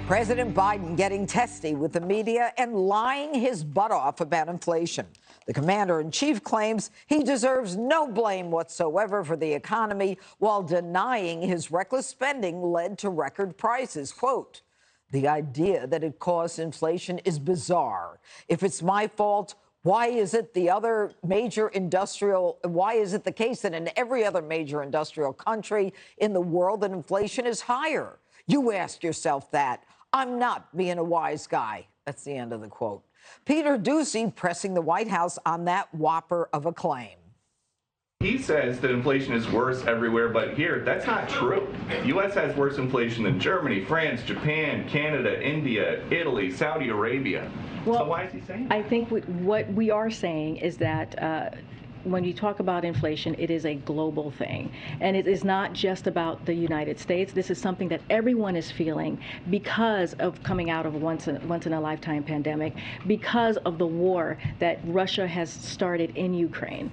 President Biden getting testy with the media and lying his butt off about inflation. The commander-in-chief claims he deserves no blame whatsoever for the economy, while denying his reckless spending led to record prices. Quote, "The idea that it caused inflation is bizarre. If it's my fault, why is it the case that in every other major industrial country in the world that inflation is higher? You ask yourself that. I'm not being a wise guy." That's the end of the quote. Peter Doocy pressing the White House on that whopper of a claim. He says that inflation is worse everywhere but here. That's not true. The U.S. has worse inflation than Germany, France, Japan, Canada, India, Italy, Saudi Arabia. Well, so why is he saying that? I think what we are saying is that when you talk about inflation, it is a global thing. And it is not just about the United States. This is something that everyone is feeling because of coming out of a once in a lifetime pandemic, because of the war that Russia has started in Ukraine.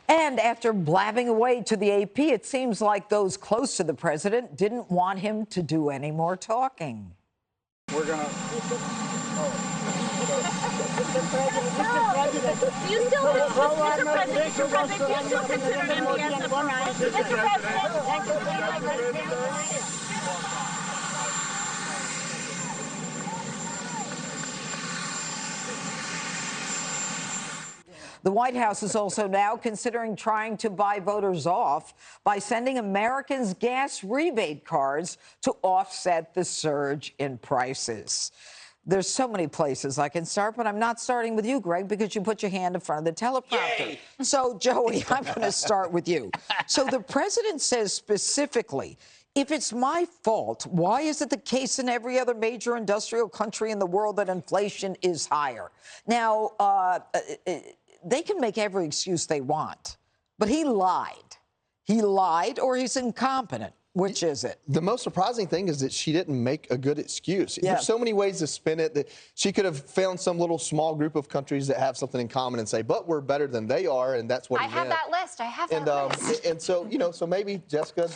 And after blabbing away to the AP, it seems like those close to the president didn't want him to do any more talking. We're gonna. Mr. President, do you still consider him as a prize? Mr. President, The White House is also now considering trying to buy voters off by sending Americans gas rebate cards to offset the surge in prices. There's so many places I can start, but I'm not starting with you, Greg, because you put your hand in front of the teleprompter. Yay! So, Joey, I'm going to start with you. So the president says specifically, if it's my fault, why is it the case in every other major industrial country in the world that inflation is higher? Now, they can make every excuse they want, but he lied. He lied or he's incompetent. Which is it? The most surprising thing is that she didn't make a good excuse. Yeah. There's so many ways to spin it that she could have found some little small group of countries that have something in common and say, but we're better than they are, and that's what I have that list. I have that list. And so, so maybe, Jessica,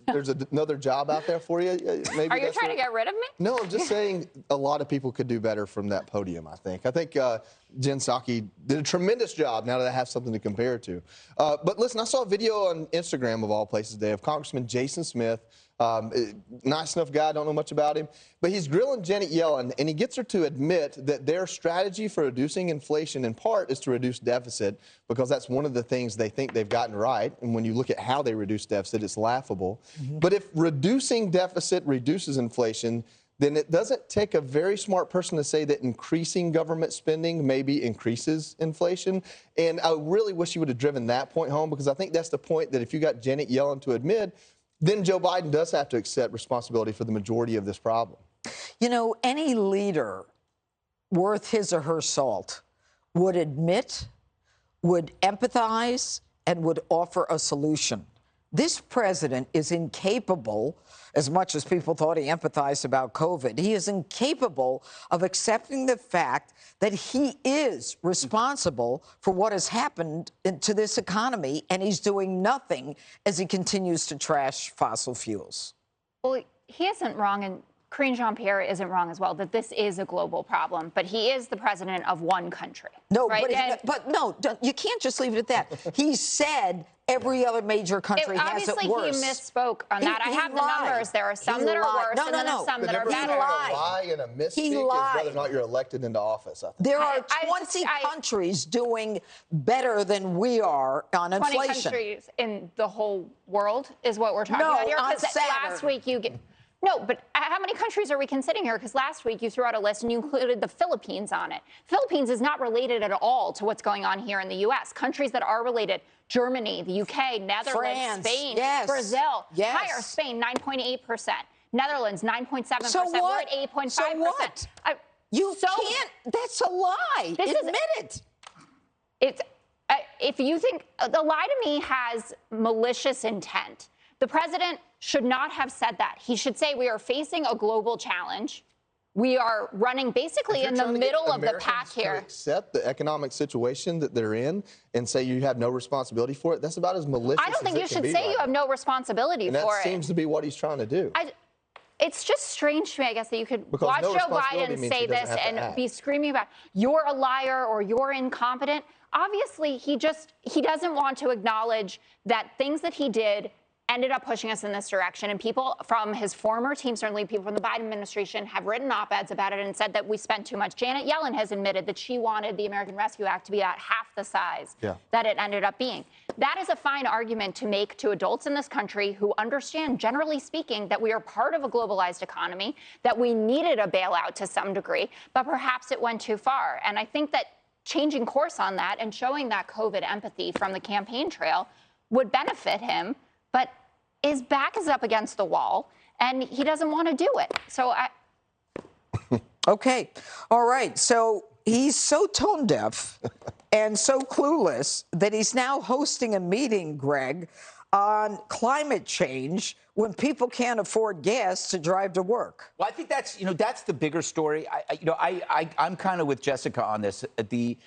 there's another job out there for you. Maybe are you trying to get rid of me? No, I'm just saying a lot of people could do better from that podium, I think. I think Jen Psaki did a tremendous job now that I have something to compare it to. But listen, I saw a video on Instagram, of all places today, of Congressman Jason Smith. Nice enough guy, don't know much about him, but he's grilling Janet Yellen, and he gets her to admit that their strategy for reducing inflation in part is to reduce deficit, because that's one of the things they think they've gotten right. And when you look at how they reduce deficit, it's laughable. But if reducing deficit reduces inflation, then it doesn't take a very smart person to say that increasing government spending maybe increases inflation. And I really wish he would have driven that point home, because I think that's the point that if you got Janet Yellen to admit, then Joe Biden does have to accept responsibility for the majority of this problem. You know, any leader worth his or her salt would admit, would empathize, and would offer a solution. This president is incapable, as much as people thought he empathized about COVID, he is incapable of accepting the fact that he is responsible for what has happened to this economy, and he's doing nothing as he continues to trash fossil fuels. Well, he isn't wrong, and Jean-pierre isn't wrong as well, that this is a global problem, but he is the president of one country. No, right? but no, you can't just leave it at that. He said every other major country has it worse. Obviously, he misspoke on that. I have the numbers. There are some that are worse, and then there's some that are better. A lie and a misspeak is whether or not you're elected into office. I think. There are 20 countries doing better than we are on inflation. 20 countries in the whole world is what we're talking about here. On Saturn. Last week you get... No, but how many countries are we considering here? Because last week you threw out a list and you included the Philippines on it. Philippines is not related at all to what's going on here in the U.S. Countries that are related, Germany, the U.K., Netherlands, France, Spain, yes. Brazil, yes. Higher, Spain, 9.8%, Netherlands, 9.7%. So what? We're at 8.5%. So what? You can't, that's a lie. Admit it. It's, if you think, the lie to me has malicious intent. The president should not have said that. He should say we are facing a global challenge. We are running basically in the middle of the pack here. To accept the economic situation that they're in and say you have no responsibility for it, that's about as malicious as it can be. I don't think you should say you have no responsibility for it. And that seems to be what he's trying to do. it's just strange to me, I guess, that you could Because watch no Joe responsibility Biden means say he doesn't this have to and act. be screaming about you're a liar or you're incompetent. Obviously, he doesn't want to acknowledge that things that he did ended up pushing us in this direction. And people from his former team, certainly people from the Biden administration, have written op-eds about it and said that we spent too much. Janet Yellen has admitted that she wanted the American Rescue Act to be about half the size that it ended up being. That is a fine argument to make to adults in this country who understand, generally speaking, that we are part of a globalized economy, that we needed a bailout to some degree, but perhaps it went too far. And I think that changing course on that and showing that COVID empathy from the campaign trail would benefit him. But his back is up against the wall, and he doesn't want to do it. So Okay. All right. So he's so tone deaf and so clueless that he's now hosting a meeting, Greg, on climate change when people can't afford gas to drive to work. Well, I think that's the bigger story. I'm kind of with Jessica on this. The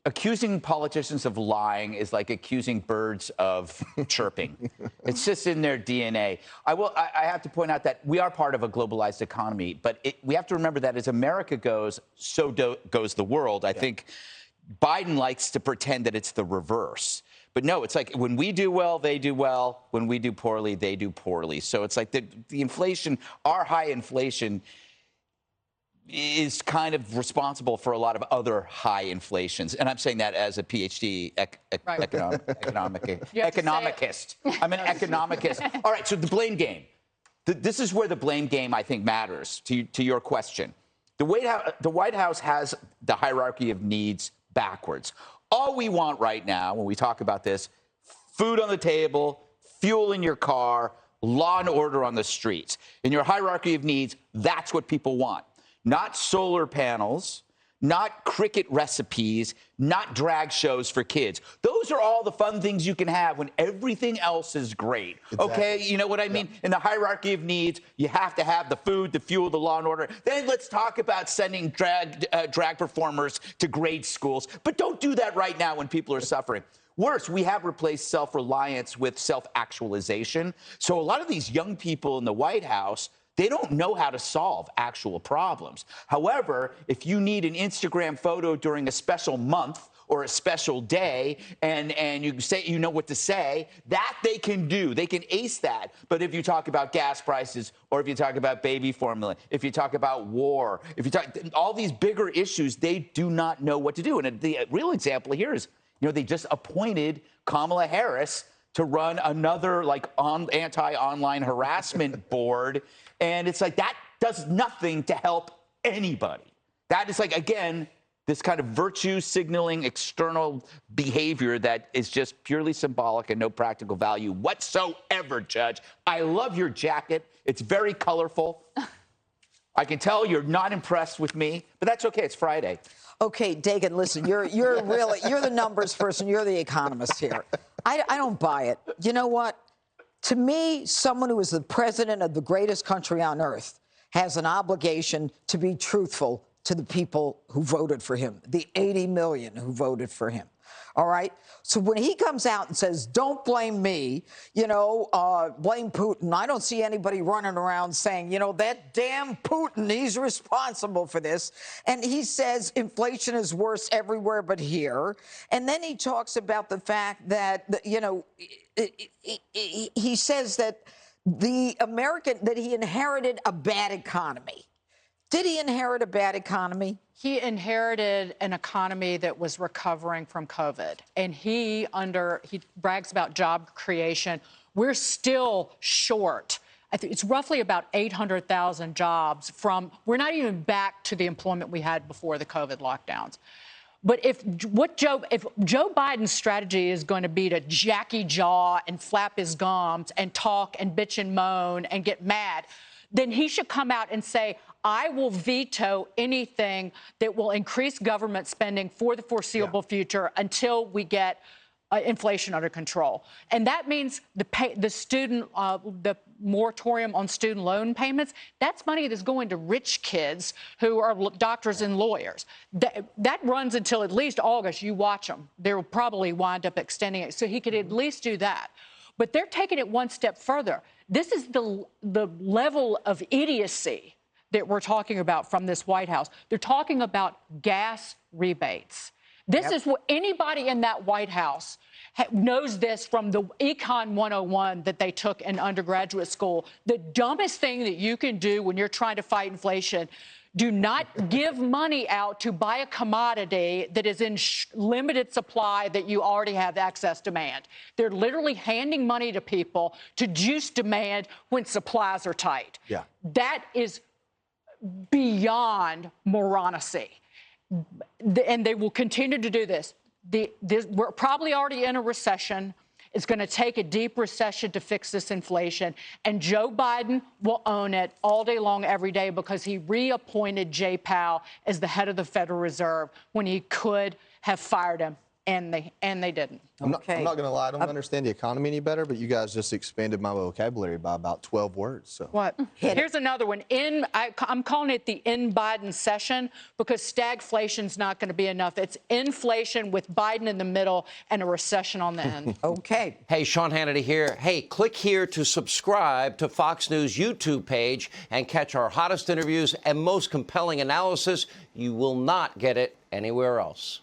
accusing politicians of lying is like accusing birds of chirping. It's just in their DNA. I have to point out that we are part of a globalized economy, but we have to remember that as America goes, so goes the world. I think Biden likes to pretend that it's the reverse. But no, it's like when we do well, they do well. When we do poorly, they do poorly. So it's like the inflation, our high inflation, is kind of responsible for a lot of other high inflations. And I'm saying that as a PhD economicist. I'm an economicist. All right, so the blame game. This is where the blame game, I think, matters to your question. The White House has the hierarchy of needs backwards. All we want right now, when we talk about this, food on the table, fuel in your car, law and order on the streets. In your hierarchy of needs, that's what people want. Not solar panels, not cricket recipes, not drag shows for kids. Those are all the fun things you can have when everything else is great. Exactly. Okay, you know what I mean? In the hierarchy of needs, you have to have the food, the fuel, the law and order. Then let's talk about sending drag performers to grade schools. But don't do that right now when people are suffering. Worse, we have replaced self-reliance with self-actualization. So a lot of these young people in the White House, they don't know how to solve actual problems. However, if you need an Instagram photo during a special month or a special day and you say you know what to say, that they can do. They can ace that. But if you talk about gas prices or if you talk about baby formula, if you talk about war, if you talk all these bigger issues, they do not know what to do. And the real example here is, they just appointed Kamala Harris to run another anti-online harassment board. And it's like that does nothing to help anybody. That is again, this kind of virtue signaling external behavior that is just purely symbolic and no practical value whatsoever, Judge. I love your jacket. It's very colorful. I can tell you're not impressed with me, but that's okay. It's Friday. Okay, Dagan, listen, you're the numbers person. You're the economist here. I don't buy it. You know what? To me, someone who is the president of the greatest country on earth has an obligation to be truthful to the people who voted for him, the 80 million who voted for him. All right? So when he comes out and says, don't blame me, blame Putin, I don't see anybody running around saying, that damn Putin, he's responsible for this. And he says inflation is worse everywhere but here. And then he talks about the fact that, he says that that he inherited a bad economy. Did he inherit a bad economy? He inherited an economy that was recovering from COVID. And he brags about job creation. We're still short. I think it's roughly about 800,000 jobs we're not even back to the employment we had before the COVID lockdowns. But if Joe Biden's strategy is going to be to jacky jaw and flap his gums and talk and bitch and moan and get mad, then he should come out and say, I will veto anything that will increase government spending for the foreseeable future until we get inflation under control. And that means the moratorium on student loan payments, that's money that's going to rich kids who are doctors and lawyers. That runs until at least August. You watch them. They'll probably wind up extending it. So he could at least do that. But they're taking it one step further. This is the level of idiocy that we're talking about from this White House. They're talking about gas rebates. This is what anybody in that White House knows this from the Econ 101 that they took in undergraduate school. The dumbest thing that you can do when you're trying to fight inflation, do not give money out to buy a commodity that is in limited supply that you already have excess demand. They're literally handing money to people to juice demand when supplies are tight. Yeah. That is beyond moronicy. And they will continue to do this. We're probably already in a recession. It's going to take a deep recession to fix this inflation. And Joe Biden will own it all day long, every day, because he reappointed Jay Powell as the head of the Federal Reserve when he could have fired him. And they didn't. I'm not going to lie. I don't understand the economy any better, but you guys just expanded my vocabulary by about 12 words. So. What? Here's another one. I'm calling it the in-Biden session because stagflation's not going to be enough. It's inflation with Biden in the middle and a recession on the end. Okay. Hey, Sean Hannity here. Hey, click here to subscribe to Fox News YouTube page and catch our hottest interviews and most compelling analysis. You will not get it anywhere else.